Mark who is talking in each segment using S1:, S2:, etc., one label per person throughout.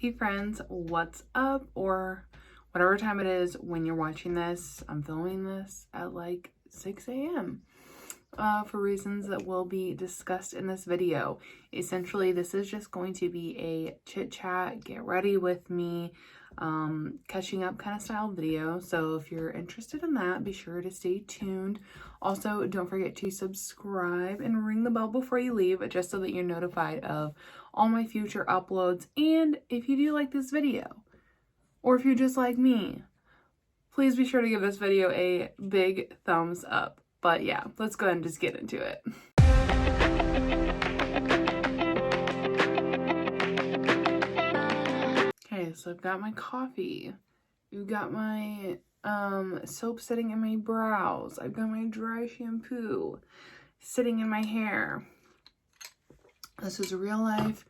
S1: Lippie friends, what's up? Or whatever time it is when you're watching this. I'm filming this at like 6 a.m. For reasons that will be discussed in this video. Essentially, this is just going to be a chit chat, get ready with me, catching up kind of style video. So if you're interested in that, be sure to stay tuned. Also, don't forget to subscribe and ring the bell before you leave, just so that you're notified of all my future uploads. And if you do like this video, or if you're just like me, please be sure to give this video a big thumbs up. But yeah, let's go ahead and just get into it. Okay, so I've got my coffee. You've got my soap sitting in my brows. I've got my dry shampoo sitting in my hair. This is real life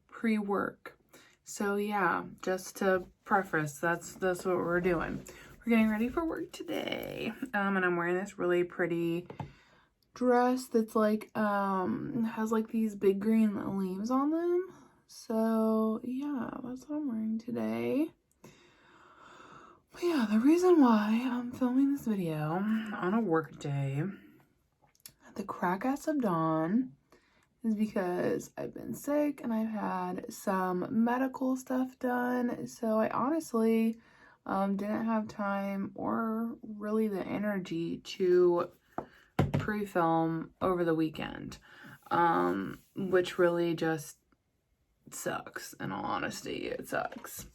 S1: pre-work. So yeah, just to preface, that's what we're doing. We're getting ready for work today. And I'm wearing this really pretty dress that's like has like these big green leaves on them. So yeah, that's what I'm wearing today. But yeah, the reason why I'm filming this video on a work day at the crack-ass of dawn is because I've been sick and I've had some medical stuff done. So I honestly didn't have time or really the energy to pre-film over the weekend, which really just sucks. In all honesty, it sucks.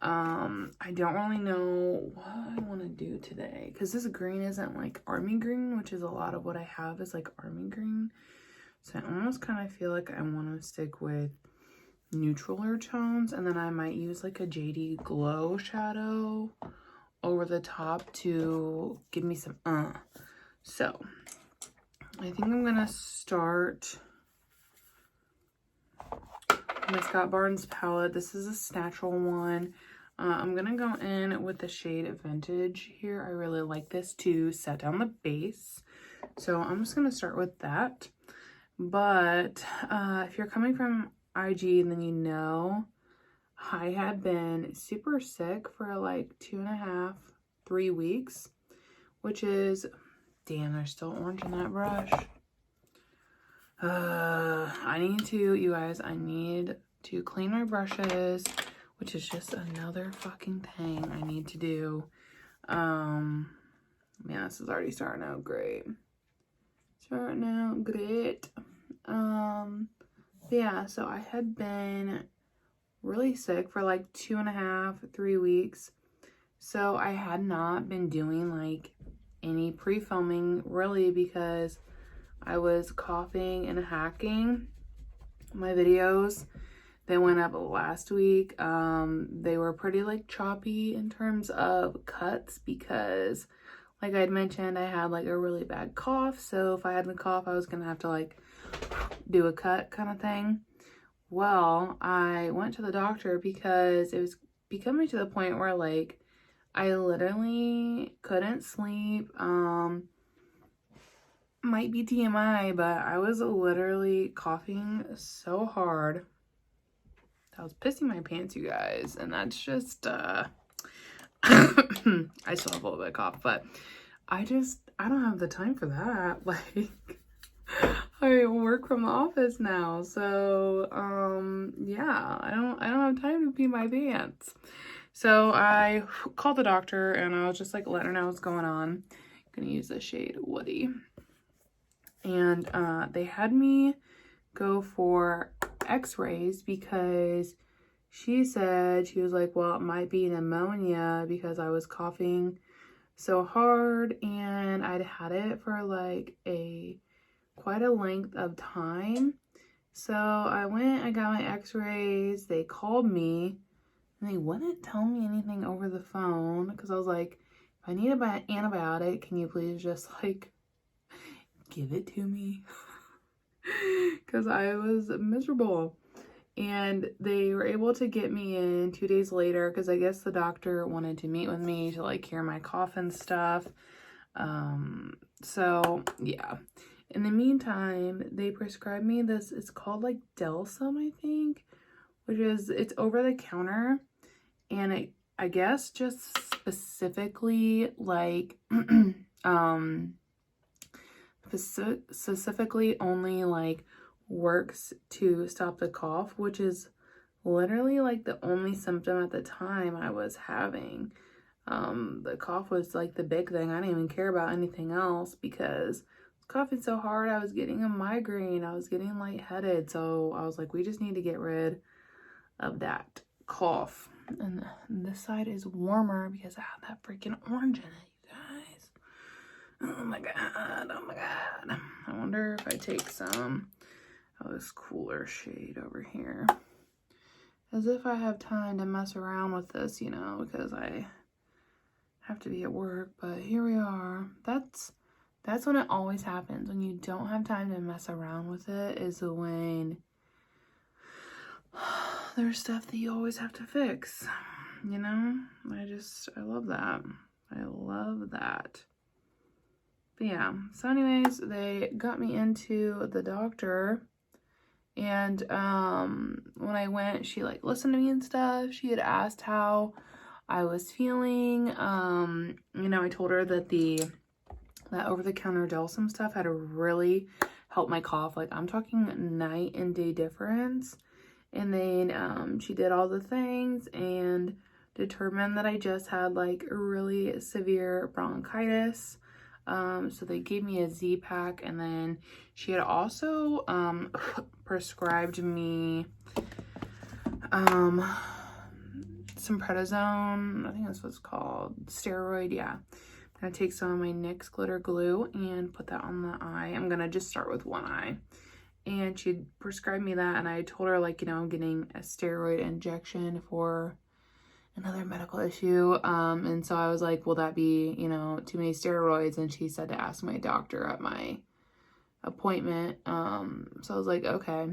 S1: I don't really know what I want to do today because this green isn't like army green, which is a lot of what I have is like army green. So I almost kind of feel like I want to stick with neutraler tones, and then I might use like a JD glow shadow over the top to give me some So I think I'm gonna start my Scott Barnes palette. This is a Snatural one. I'm gonna go in with the shade Vintage here. I really like this to set down the base, so I'm just gonna start with that. But if you're coming from IG, then you know I had been super sick for like 2.5, 3 weeks, which is, damn, there's still orange in that brush. I need to clean my brushes, which is just another fucking thing I need to do. Yeah, this is already starting out great. Yeah, so I had been really sick for like 2.5, 3 weeks. So I had not been doing like any pre-filming really because I was coughing and hacking. My videos that went up last week, they were pretty like choppy in terms of cuts because like I'd mentioned, I had like a really bad cough. So if I had the cough, I was gonna have to like do a cut kind of thing. Well, I went to the doctor because it was becoming to the point where like I literally couldn't sleep. Might be TMI, but I was literally coughing so hard I was pissing my pants, you guys. And that's just I still have a little bit of cough, but I don't have the time for that. Like, I work from the office now, so yeah, I don't have time to pee my pants. So I called the doctor and I was just like letting her know what's going on. I'm gonna use the shade Woody. And they had me go for x-rays because she said, she was like, well, it might be pneumonia because I was coughing so hard and I'd had it for like quite a length of time. So I went, I got my x-rays, they called me and they wouldn't tell me anything over the phone because I was like, if I need an antibiotic, can you please just like give it to me? Because I was miserable. And they were able to get me in 2 days later because I guess the doctor wanted to meet with me to like hear my cough and stuff. So yeah, in the meantime they prescribed me this, it's called like Delsum, I think, which is, it's over the counter, and it, I guess, just specifically like specifically only like works to stop the cough, which is literally like the only symptom at the time I was having. The cough was like the big thing. I didn't even care about anything else because I was coughing so hard. I was getting a migraine. I was getting lightheaded. So I was like, we just need to get rid of that cough. And this side is warmer because I have that freaking orange in it, you guys. Oh my god, oh my god. I wonder if I take some of this cooler shade over here. As if I have time to mess around with this, you know, because I have to be at work, but here we are. That's when it always happens. When you don't have time to mess around with it is when there's stuff that you always have to fix, you know? I love that. I love that. But yeah, so anyways, they got me into the doctor, and when I went, she like listened to me and stuff. She had asked how I was feeling. You know, I told her that that over-the-counter Delsum stuff had really helped my cough. Like, I'm talking night and day difference. And then she did all the things and determined that I just had like a really severe bronchitis. So they gave me a Z-Pack, and then she had also prescribed me some prednisone. I think that's what it's called. Steroid, yeah. I'm gonna take some of my NYX glitter glue and put that on the eye. I'm gonna just start with one eye. And she prescribed me that, and I told her, like, you know, I'm getting a steroid injection for another medical issue. And so I was like, will that be, you know, too many steroids? And she said to ask my doctor at my appointment. So I was like, okay.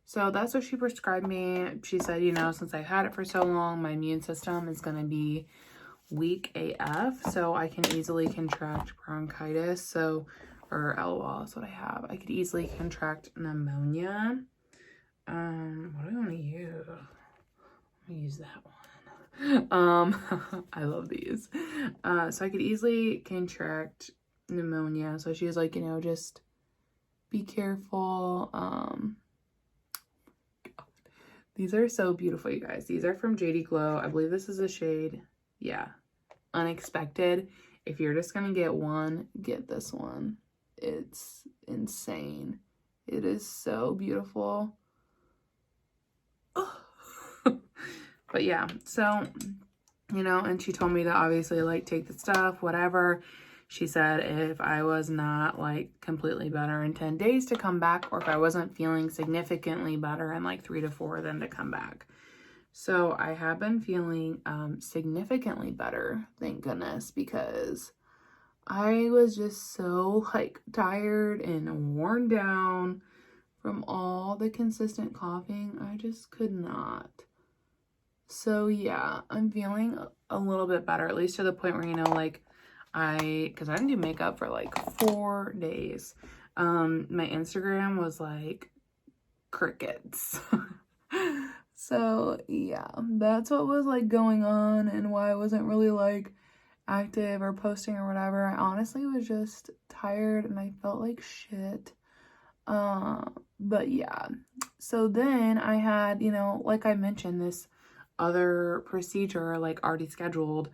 S1: So that's what she prescribed me. She said, you know, since I've had it for so long, my immune system is going to be weak AF. So I can easily contract bronchitis. So, or LOL, that's what I have. I could easily contract pneumonia. What do I want to use? I'm going to use that one. I love these. So I could easily contract pneumonia. So she was like, you know, just be careful. These are so beautiful, you guys. These are from JD Glow. I believe this is a shade, yeah, Unexpected. If you're just gonna get one, get this one. It's insane. It is so beautiful. But yeah, so, you know, and she told me to obviously like take the stuff, whatever. She said if I was not like completely better in 10 days to come back, or if I wasn't feeling significantly better in like 3 to 4, then to come back. So I have been feeling significantly better, thank goodness, because I was just so like tired and worn down from all the consistent coughing. I just could not. So yeah, I'm feeling a little bit better, at least to the point where, you know, like because I didn't do makeup for like 4 days. My Instagram was like crickets. So yeah, that's what was like going on and why I wasn't really like active or posting or whatever. I honestly was just tired and I felt like shit. But yeah, so then I had, you know, like I mentioned, this other procedure like already scheduled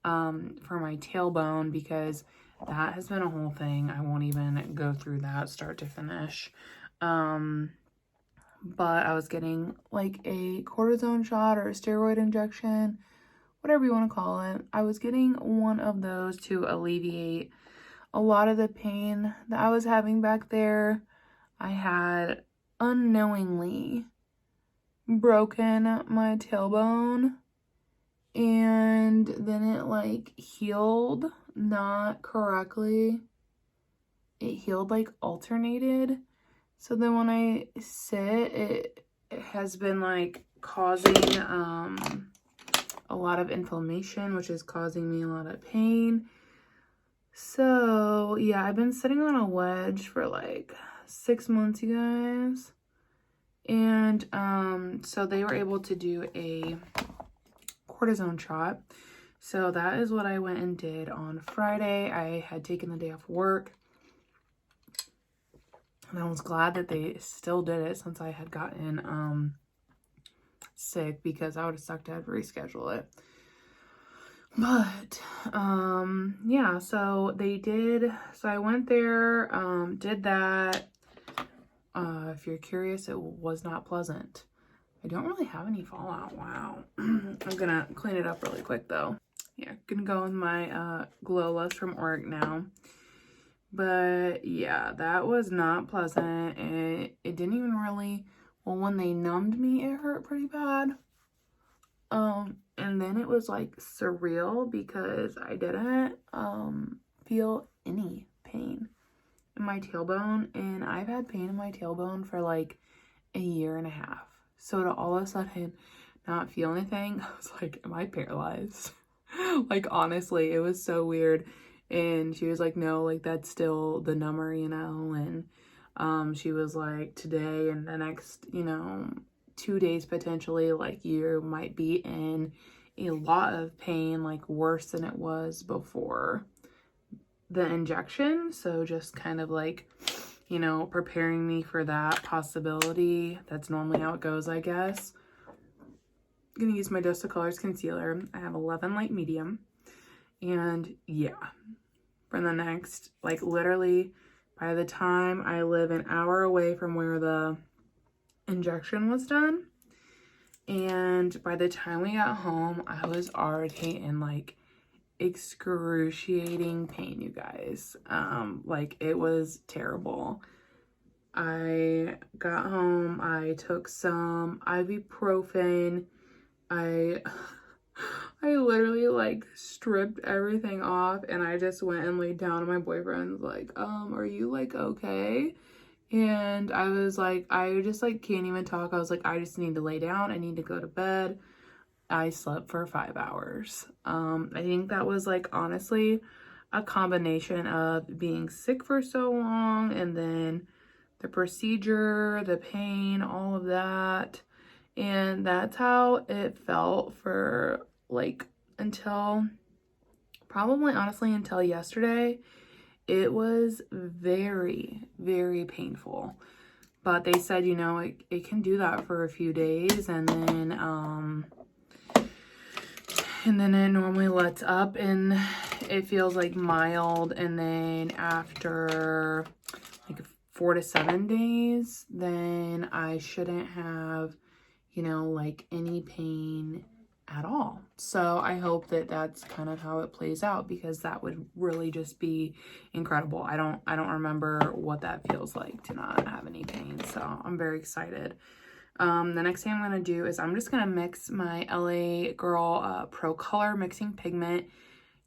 S1: for my tailbone, because that has been a whole thing. I won't even go through that start to finish. But I was getting like a cortisone shot or a steroid injection, whatever you want to call it. I was getting one of those to alleviate a lot of the pain that I was having back there. I had unknowingly broken my tailbone, and then it like healed not correctly. It healed like alternated. So then when I sit, it has been like causing a lot of inflammation, which is causing me a lot of pain. So yeah, I've been sitting on a wedge for like 6 months, you guys. And so they were able to do a cortisone shot. So that is what I went and did on Friday. I had taken the day off work. And I was glad that they still did it since I had gotten sick, because I would have sucked to have to reschedule it. But yeah, so they did. So I went there, did that. If you're curious, it was not pleasant. I don't really have any fallout. Wow. I'm gonna clean it up really quick though. Yeah, gonna go with my Glow Lust from Auric now. But yeah, that was not pleasant. It didn't even really, well, when they numbed me, it hurt pretty bad. And then it was like surreal because I didn't feel any pain in my tailbone, and I've had pain in my tailbone for like a year and a half. So to all of a sudden not feel anything, I was like, am I paralyzed? Like, honestly, it was so weird. And she was like, no, like, that's still the number, you know. And she was like, today and the next, you know, 2 days potentially, like, you might be in a lot of pain, like worse than it was before the injection. So just kind of like, you know, preparing me for that possibility. That's normally how it goes, I guess. I'm gonna use my Dose of Colors concealer. I have 11 light medium. And yeah, for the next, like, literally by the time I live an hour away from where the injection was done, and by the time we got home, I was already in like excruciating pain, you guys. Like, it was terrible. I got home, I took some ibuprofen. I literally like stripped everything off, and I just went and laid down, and my boyfriend's like, are you like okay? And I was like, I just like can't even talk. I was like, I just need to lay down. I need to go to bed. I slept for 5 hours. I think that was like honestly a combination of being sick for so long, and then the procedure, the pain, all of that. And that's how it felt for like until probably honestly until yesterday. It was very, very painful. But they said, you know, it can do that for a few days, and then it normally lets up and it feels like mild, and then after like 4 to 7 days, then I shouldn't have, you know, like any pain at all. So I hope that that's kind of how it plays out, because that would really just be incredible. I don't remember what that feels like to not have any pain. So I'm very excited. The next thing I'm going to do is I'm just going to mix my LA Girl Pro Color Mixing Pigment.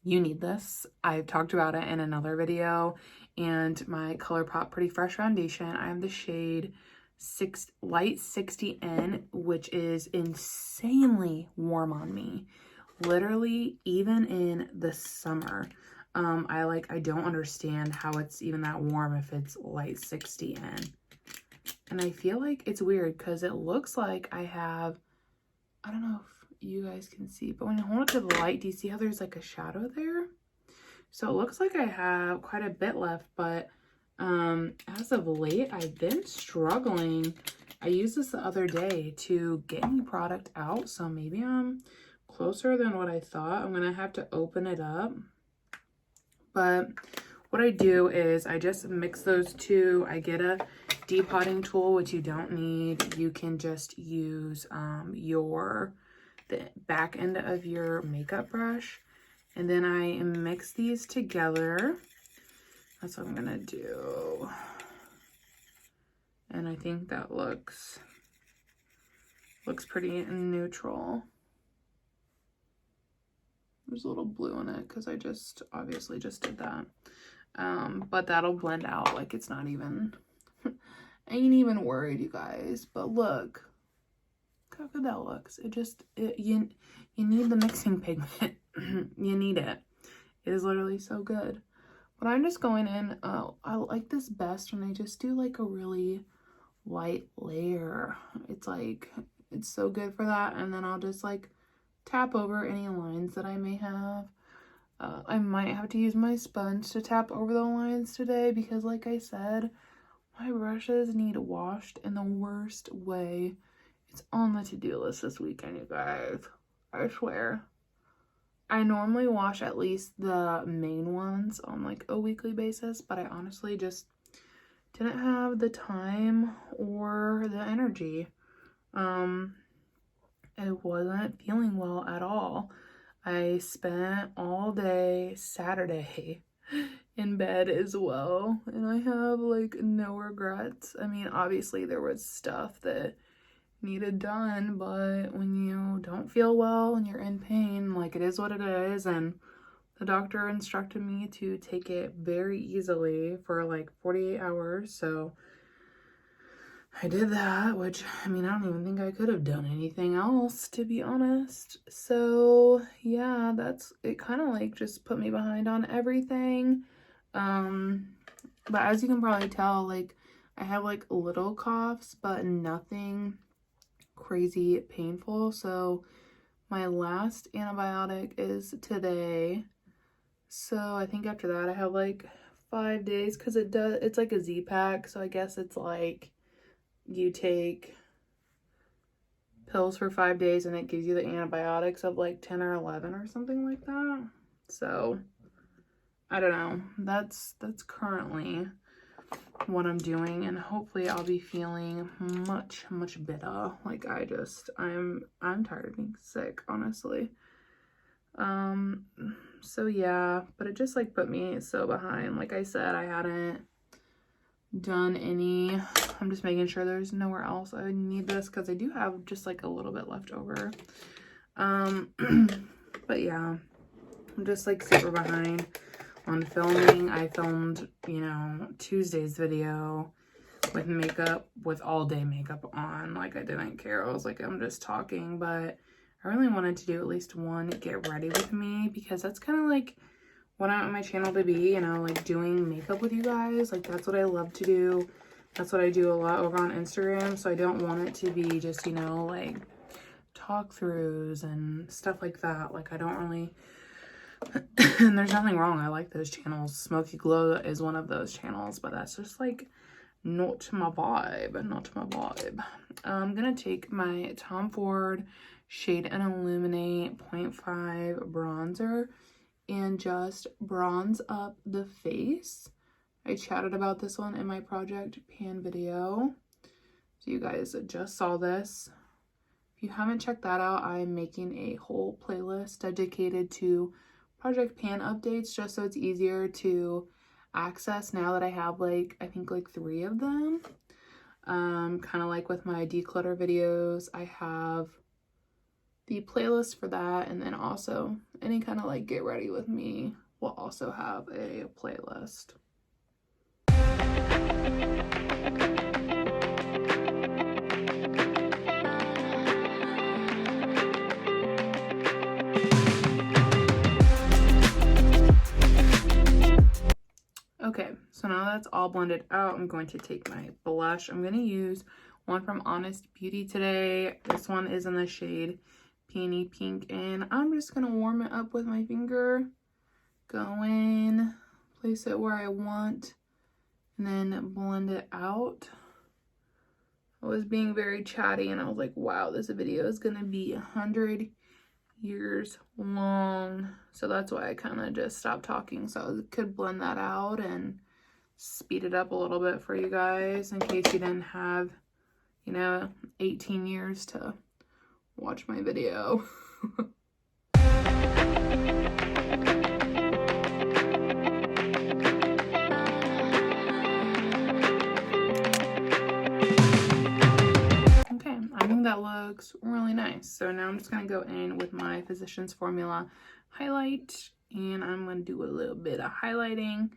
S1: You need this. I've talked about it in another video. And my Colourpop Pretty Fresh Foundation. I have the shade Light 60N, which is insanely warm on me. Literally, even in the summer. I don't understand how it's even that warm if it's Light 60N. And I feel like it's weird because it looks like I have, I don't know if you guys can see, but when you hold it to the light, do you see how there's like a shadow there? So it looks like I have quite a bit left, but as of late, I've been struggling. I used this the other day to get any product out, so maybe I'm closer than what I thought. I'm gonna have to open it up. But what I do is I just mix those two. I get a depotting tool, which you don't need. You can just use the back end of your makeup brush. And then I mix these together. That's what I'm gonna do. And I think that looks pretty neutral. There's a little blue in it because I just obviously just did that. But that'll blend out. Like, it's not even, I ain't even worried, you guys. But look how good that looks. You need the mixing pigment. You need it. It is literally so good. But I'm just going in, I like this best when I just do like a really light layer. It's like, it's so good for that. And then I'll just like tap over any lines that I may have. I might have to use my sponge to tap over the lines today because, like I said, my brushes need washed in the worst way. It's on the to-do list this weekend, you guys. I swear. I normally wash at least the main ones on like a weekly basis, but I honestly just didn't have the time or the energy. I wasn't feeling well at all. I spent all day Saturday in bed as well, and I have like no regrets. I mean, obviously there was stuff that needed done, but when you don't feel well and you're in pain, like, it is what it is. And the doctor instructed me to take it very easily for like 48 hours, so I did that, which, I mean, I don't even think I could have done anything else, to be honest. So yeah, that's it. Kind of like just put me behind on everything. But as you can probably tell, like, I have like little coughs, but nothing crazy painful. So my last antibiotic is today, so I think after that I have like 5 days, because it's like a Z-Pack, so I guess it's like you take pills for 5 days and it gives you the antibiotics of like 10 or 11 or something like that. So I don't know, that's currently what I'm doing, and hopefully I'll be feeling much better. Like, I'm tired of being sick, honestly. So yeah, but it just like put me so behind. Like I said, I hadn't done any. I'm just making sure there's nowhere else I need this, because I do have just like a little bit left over. But yeah, I'm just like super behind on filming. I filmed, you know, Tuesday's video with makeup, with all day makeup on. Like, I didn't care. I was like, I'm just talking. But I really wanted to do at least one get ready with me, because that's kind of like what I want my channel to be, you know, like doing makeup with you guys. Like, that's what I love to do. That's what I do a lot over on Instagram. So I don't want it to be just, you know, like talk throughs and stuff like that. Like, I don't really and there's nothing wrong. I like those channels. Smoky Glow is one of those channels, but that's just like not my vibe. Not my vibe. I'm gonna take my Tom Ford Shade and Illuminate 0.5 bronzer and just bronze up the face. I chatted about this one in my Project Pan video, so you guys just saw this. If you haven't checked that out, I'm making a whole playlist dedicated to Project Pan updates, just so it's easier to access now that I have like, I think like 3 of them. Kind of like with my declutter videos, I have the playlist for that, and then also any kind of like get ready with me will also have a playlist. Okay, so now that's all blended out, I'm going to take my blush. I'm going to use one from Honest Beauty today. This one is in the shade Peony Pink, and I'm just going to warm it up with my finger. Go in, place it where I want, and then blend it out. I was being very chatty, and I was like, wow, this video is going to be 100 years long, so that's why I kind of just stopped talking, so I could blend that out and speed it up a little bit for you guys, in case you didn't have, you know, 18 years to watch my video. Okay, I think that looks really nice. So now I'm just going to go in with my Physicians Formula highlight, and I'm going to do a little bit of highlighting.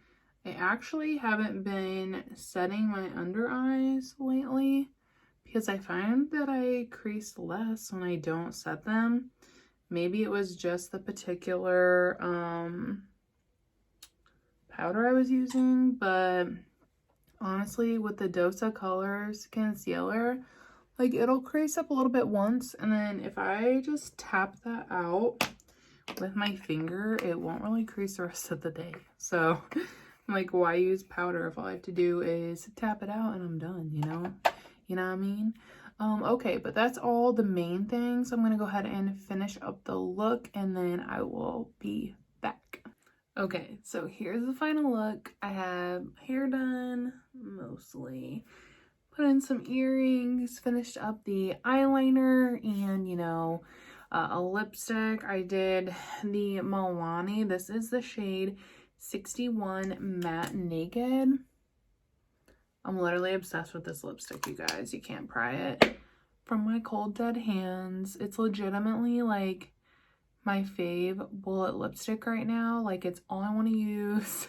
S1: I actually haven't been setting my under eyes lately, because I find that I crease less when I don't set them. Maybe it was just the particular powder I was using, but honestly, with the Dosa Colors concealer, like, it'll crease up a little bit once, and then if I just tap that out with my finger, it won't really crease the rest of the day. So I'm like, why use powder if all I have to do is tap it out and I'm done, you know? You know what I mean? Okay, but that's all the main things. I'm gonna go ahead and finish up the look, and then I will be back. Okay, so here's the final look. I have hair done, mostly. Put in some earrings, finished up the eyeliner, and, you know, a lipstick. I did the Milani. This is the shade 61 Matte Naked. I'm literally obsessed with this lipstick, you guys. You can't pry it from my cold dead hands. It's legitimately like my fave bullet lipstick right now. Like, it's all I want to use.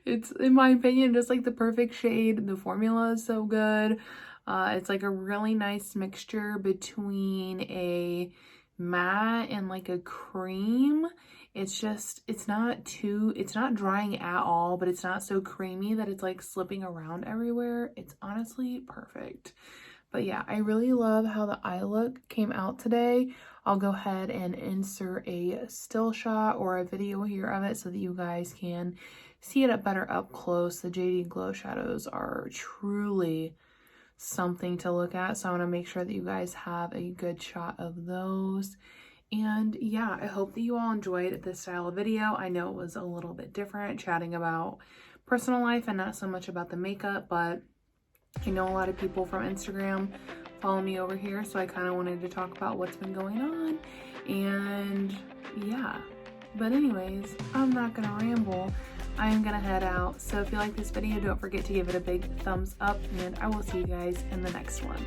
S1: It's, in my opinion, just like the perfect shade. The formula is so good. It's like a really nice mixture between a matte and like a cream. It's just, it's not drying at all, but it's not so creamy that it's like slipping around everywhere. It's honestly perfect. But yeah, I really love how the eye look came out today. I'll go ahead and insert a still shot or a video here of it so that you guys can see it better up close. The JD Glow shadows are truly something to look at, so I want to make sure that you guys have a good shot of those. And yeah, I hope that you all enjoyed this style of video. I know it was a little bit different, chatting about personal life and not so much about the makeup, but I know a lot of people from Instagram follow me over here, so I kind of wanted to talk about what's been going on. And yeah, but anyways, I'm not gonna ramble. I am gonna head out. So if you like this video, don't forget to give it a big thumbs up, and I will see you guys in the next one.